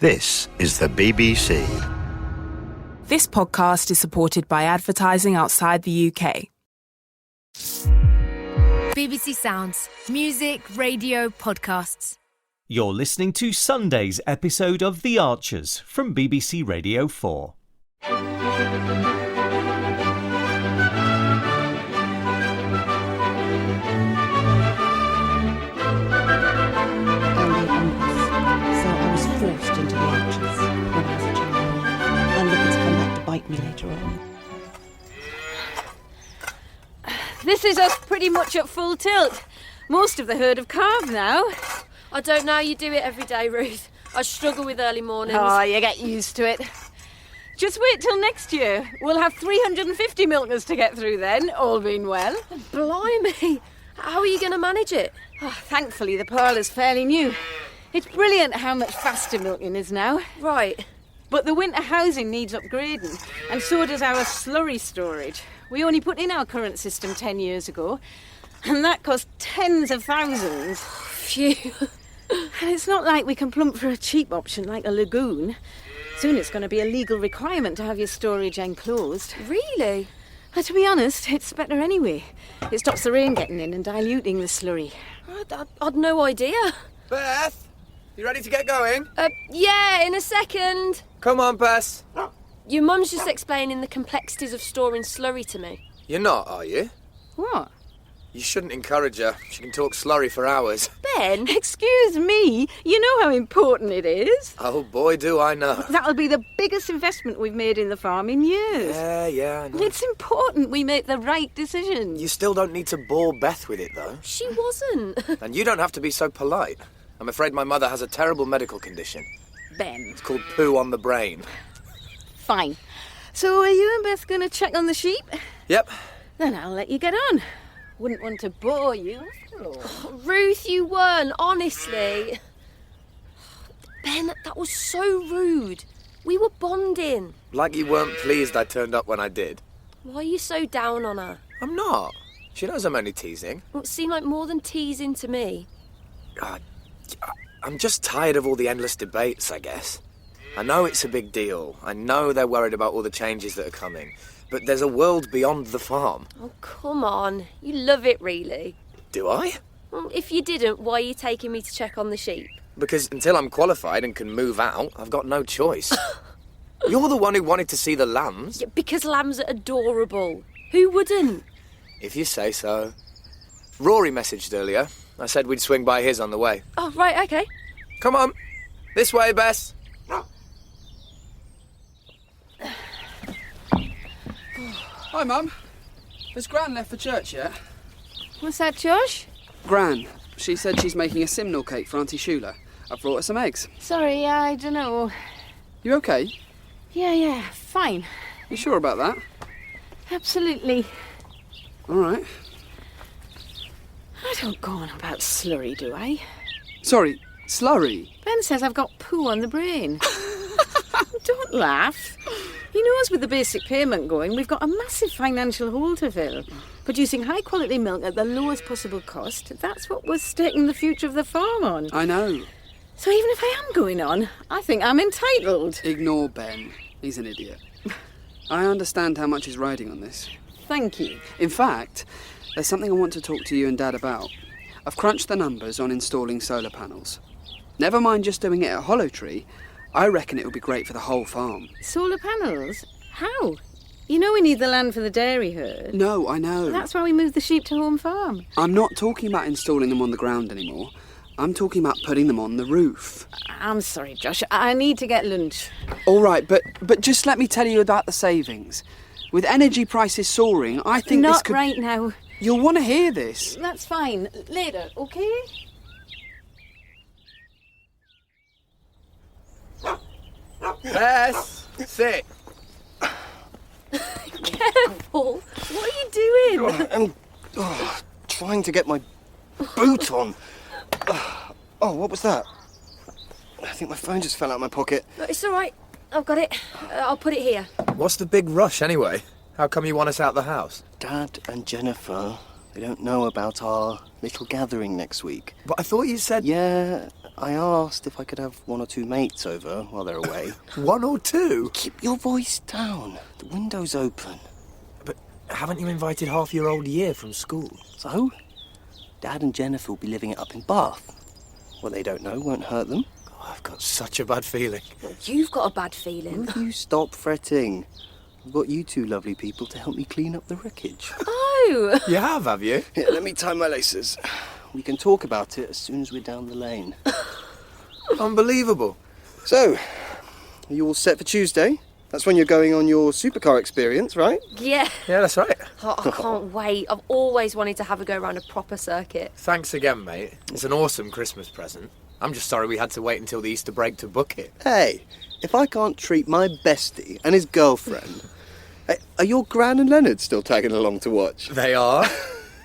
This is the BBC. This podcast is supported by advertising outside the UK. BBC Sounds. Music, radio, podcasts. You're listening to Sunday's episode of The Archers from BBC Radio 4. Forced into the Archers when I was a child. I'm looking to come back to bite me later on. This is us pretty much at full tilt. Most of the herd have calved now. I don't know, you do it every day, Ruth. I struggle with early mornings. Oh, you get used to it. Just wait till next year. We'll have 350 milkers to get through then, all being well. Blimey, how are you going to manage it? Oh, thankfully, the parlour's fairly new. It's brilliant how much faster milking is now. Right. But the winter housing needs upgrading, and so does our slurry storage. We only put in our current system 10 years ago, and that cost tens of thousands. Phew. And it's not like we can plump for a cheap option like a lagoon. Soon it's going to be a legal requirement to have your storage enclosed. Really? But to be honest, it's better anyway. It stops the rain getting in and diluting the slurry. I'd no idea. Beth, you ready to get going? Yeah, in a second. Come on, Bess. Your mum's just explaining the complexities of storing slurry to me. You're not, are you? What? You shouldn't encourage her. She can talk slurry for hours. Ben? Excuse me, you know how important it is. Oh boy, do I know. That'll be the biggest investment we've made in the farm in years. Yeah, I know. It's important we make the right decision. You still don't need to bore Beth with it, though. She wasn't. And you don't have to be so polite. I'm afraid my mother has a terrible medical condition. Ben. It's called poo on the brain. Fine. So are you and Beth going to check on the sheep? Yep. Then I'll let you get on. Wouldn't want to bore you after all. Ruth, you weren't, honestly. Ben, that was so rude. We were bonding. Like you weren't pleased I turned up when I did. Why are you so down on her? I'm not. She knows I'm only teasing. Well, it seemed like more than teasing to me. God, I'm just tired of all the endless debates, I guess. I know it's a big deal. I know they're worried about all the changes that are coming. But there's a world beyond the farm. Oh, come on. You love it, really. Do I? Well, if you didn't, why are you taking me to check on the sheep? Because until I'm qualified and can move out, I've got no choice. You're the one who wanted to see the lambs. Yeah, because lambs are adorable. Who wouldn't? If you say so. Rory messaged earlier. I said we'd swing by his on the way. Oh, right, OK. Come on. This way, Bess. Hi, Mum. Has Gran left for church yet? What's that, Josh? Gran. She said she's making a simnel cake for Auntie Shula. I've brought her some eggs. Sorry, I don't know. You okay? Yeah, fine. You sure about that? Absolutely. All right. I don't go on about slurry, do I? Sorry, slurry? Ben says I've got poo on the brain. Don't laugh. He knows with the basic payment going, we've got a massive financial hole to fill. Producing high-quality milk at the lowest possible cost, that's what we're staking the future of the farm on. I know. So even if I am going on, I think I'm entitled. Ignore Ben. He's an idiot. I understand how much is riding on this. Thank you. In fact, there's something I want to talk to you and Dad about. I've crunched the numbers on installing solar panels. Never mind just doing it at Hollow Tree. I reckon it would be great for the whole farm. Solar panels? How? You know we need the land for the dairy herd. No, I know. That's why we moved the sheep to home farm. I'm not talking about installing them on the ground anymore. I'm talking about putting them on the roof. I'm sorry, Josh. I need to get lunch. All right, but just let me tell you about the savings. With energy prices soaring, I think this could... Not right now. You'll want to hear this. That's fine. Later, OK? Bess, sit. Careful. What are you doing? I'm trying to get my boot on. Oh, what was that? I think my phone just fell out of my pocket. It's all right. I've got it. I'll put it here. What's the big rush, anyway? How come you want us out the house? Dad and Jennifer, they don't know about our little gathering next week. But I thought you said... Yeah, I asked if I could have 1 or 2 mates over while they're away. 1 or 2? Keep your voice down. The window's open. But haven't you invited half your old year from school? So? Dad and Jennifer will be living it up in Bath. What they don't know won't hurt them. Oh, I've got such a bad feeling. You've got a bad feeling. Will you stop fretting? I've got you 2 lovely people to help me clean up the wreckage. Oh! You have you? Here, let me tie my laces. We can talk about it as soon as we're down the lane. Unbelievable. So, are you all set for Tuesday? That's when you're going on your supercar experience, right? Yeah. Yeah, that's right. Oh, I can't wait. I've always wanted to have a go around a proper circuit. Thanks again, mate. It's an awesome Christmas present. I'm just sorry we had to wait until the Easter break to book it. Hey, if I can't treat my bestie and his girlfriend... Hey, are your Gran and Leonard still tagging along to watch? They are.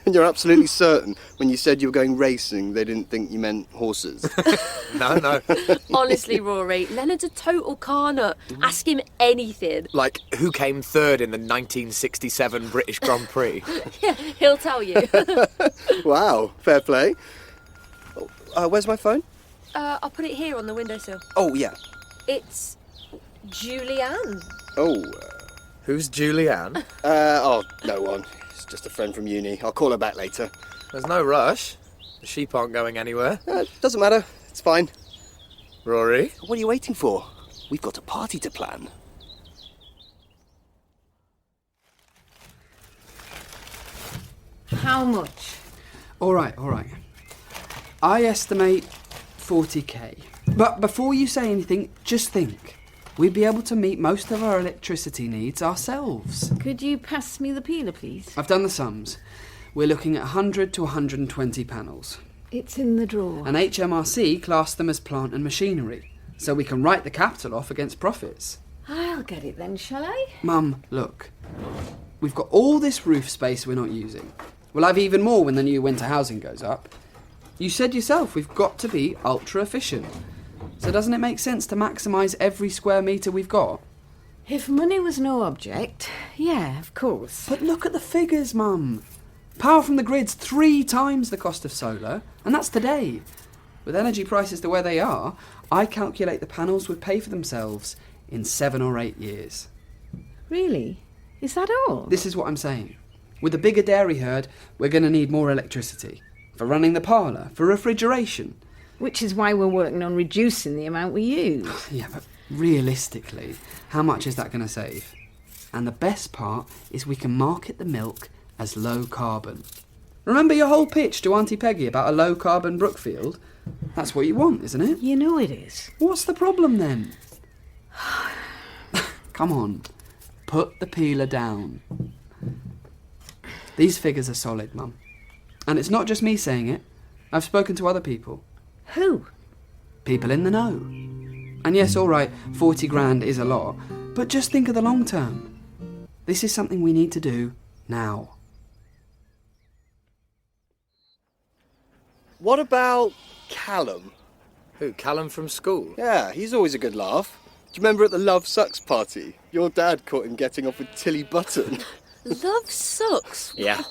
And you're absolutely certain when you said you were going racing, they didn't think you meant horses? No. Honestly, Rory, Leonard's a total car nut. Ask him anything. Like, who came third in the 1967 British Grand Prix? Yeah, he'll tell you. Wow, fair play. Where's my phone? I'll put it here on the windowsill. Oh, yeah. It's Julianne. Oh, Who's Julianne? no one. It's just a friend from uni. I'll call her back later. There's no rush. The sheep aren't going anywhere. Doesn't matter. It's fine. Rory? What are you waiting for? We've got a party to plan. How much? All right. I estimate 40k. But before you say anything, just think. We'd be able to meet most of our electricity needs ourselves. Could you pass me the peeler, please? I've done the sums. We're looking at 100 to 120 panels. It's in the drawer. And HMRC classed them as plant and machinery, so we can write the capital off against profits. I'll get it then, shall I? Mum, look. We've got all this roof space we're not using. We'll have even more when the new winter housing goes up. You said yourself we've got to be ultra efficient. So doesn't it make sense to maximise every square metre we've got? If money was no object, yeah, of course. But look at the figures, Mum. Power from the grid's 3 times the cost of solar, and that's today. With energy prices the way they are, I calculate the panels would pay for themselves in 7 or 8 years. Really? Is that all? This is what I'm saying. With a bigger dairy herd, we're going to need more electricity. For running the parlour, for refrigeration. Which is why we're working on reducing the amount we use. Yeah, but realistically, how much is that going to save? And the best part is we can market the milk as low carbon. Remember your whole pitch to Auntie Peggy about a low carbon Brookfield? That's what you want, isn't it? You know it is. What's the problem then? Come on, put the peeler down. These figures are solid, Mum. And it's not just me saying it. I've spoken to other people. Who? People in the know. And yes, all right, 40 grand is a lot, but just think of the long term. This is something we need to do now. What about Callum? Who, Callum from school? Yeah, he's always a good laugh. Do you remember at the Love Sucks party? Your dad caught him getting off with Tilly Button. Love sucks. Yeah.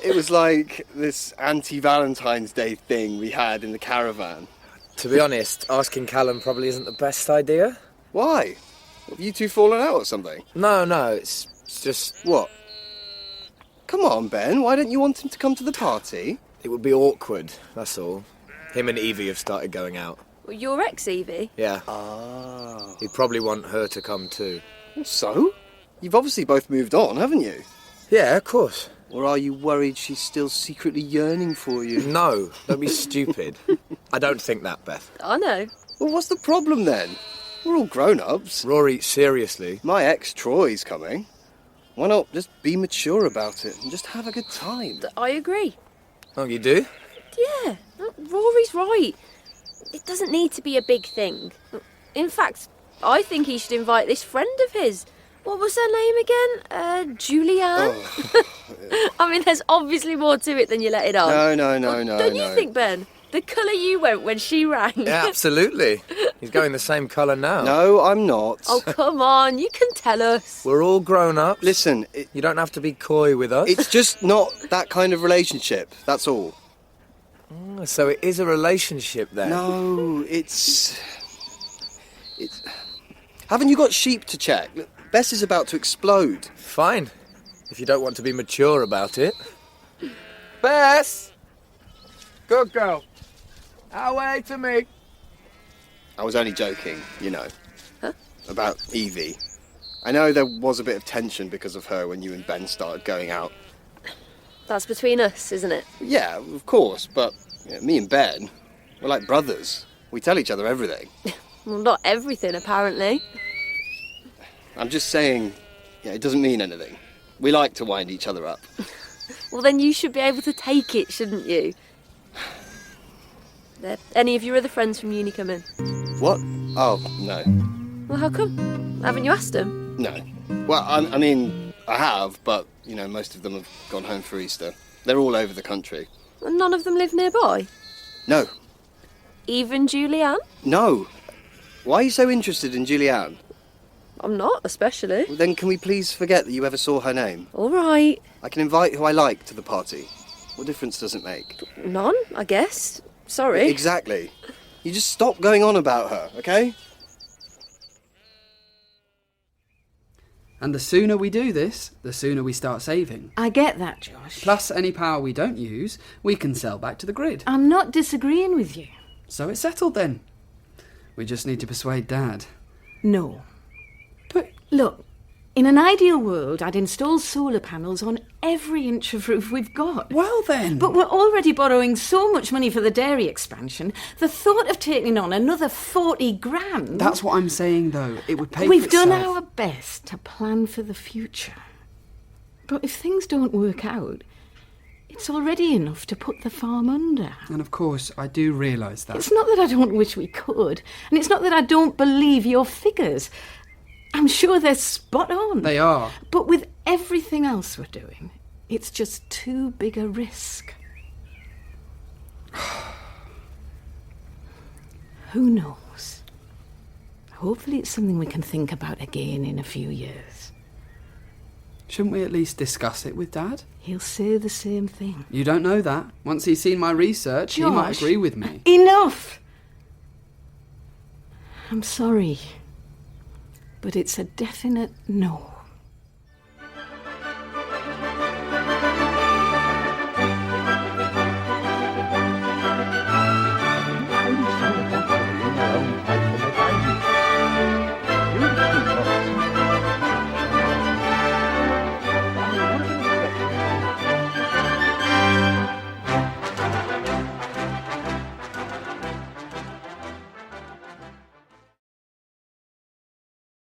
It was like this anti-Valentine's Day thing we had in the caravan. To be honest, asking Callum probably isn't the best idea. Why? Have you 2 fallen out or something? No, it's just... What? Come on, Ben, why don't you want him to come to the party? It would be awkward, that's all. Him and Evie have started going out. Well, your ex, Evie? Yeah. Ah. He'd probably want her to come too. So? You've obviously both moved on, haven't you? Yeah, of course. Or are you worried she's still secretly yearning for you? No, don't be stupid. I don't think that, Beth. I know. Well, what's the problem then? We're all grown-ups. Rory, seriously. My ex, Troy's coming. Why not just be mature about it and just have a good time? I agree. Oh, you do? Yeah, Rory's right. It doesn't need to be a big thing. In fact, I think he should invite this friend of his. What was her name again? Julianne? Oh. I mean, there's obviously more to it than you let it on. No. Don't you think, Ben? The colour you went when she rang. Yeah, absolutely. He's going the same colour now. No, I'm not. Oh, come on, you can tell us. We're all grown up. Listen, You don't have to be coy with us. it's just not that kind of relationship, that's all. So it is a relationship then? No, it's... Haven't you got sheep to check? Look, Bess is about to explode. Fine, if you don't want to be mature about it. Bess! Good girl. Away to me. I was only joking, you know. Huh? About Evie. I know there was a bit of tension because of her when you and Ben started going out. That's between us, isn't it? Yeah, of course, but me and Ben, we're like brothers. We tell each other everything. Well, not everything, apparently. I'm just saying, it doesn't mean anything. We like to wind each other up. Well, then you should be able to take it, shouldn't you? Any of your other friends from uni come in? What? Oh, no. Well, how come? Haven't you asked them? No. Well, I mean, I have, but, most of them have gone home for Easter. They're all over the country. And none of them live nearby? No. Even Julianne? No. Why are you so interested in Julianne? I'm not, especially. Well, then can we please forget that you ever saw her name? All right. I can invite who I like to the party. What difference does it make? None, I guess. Sorry. Exactly. You just stop going on about her, okay? And the sooner we do this, the sooner we start saving. I get that, Josh. Plus, any power we don't use, we can sell back to the grid. I'm not disagreeing with you. So it's settled then. We just need to persuade Dad. No. But look, in an ideal world, I'd install solar panels on every inch of roof we've got. Well then. But we're already borrowing so much money for the dairy expansion. The thought of taking on another 40 grand... That's what I'm saying, though. It would pay for We've itself. done our best to plan for the future. But if things don't work out, it's already enough to put the farm under. And of course, I do realise that. It's not that I don't wish we could, and it's not that I don't believe your figures. I'm sure they're spot on. They are. But with everything else we're doing, it's just too big a risk. Who knows? Hopefully it's something we can think about again in a few years. Shouldn't we at least discuss it with Dad? He'll say the same thing. You don't know that. Once he's seen my research, he might Josh, agree with me. Enough! I'm sorry, but it's a definite no.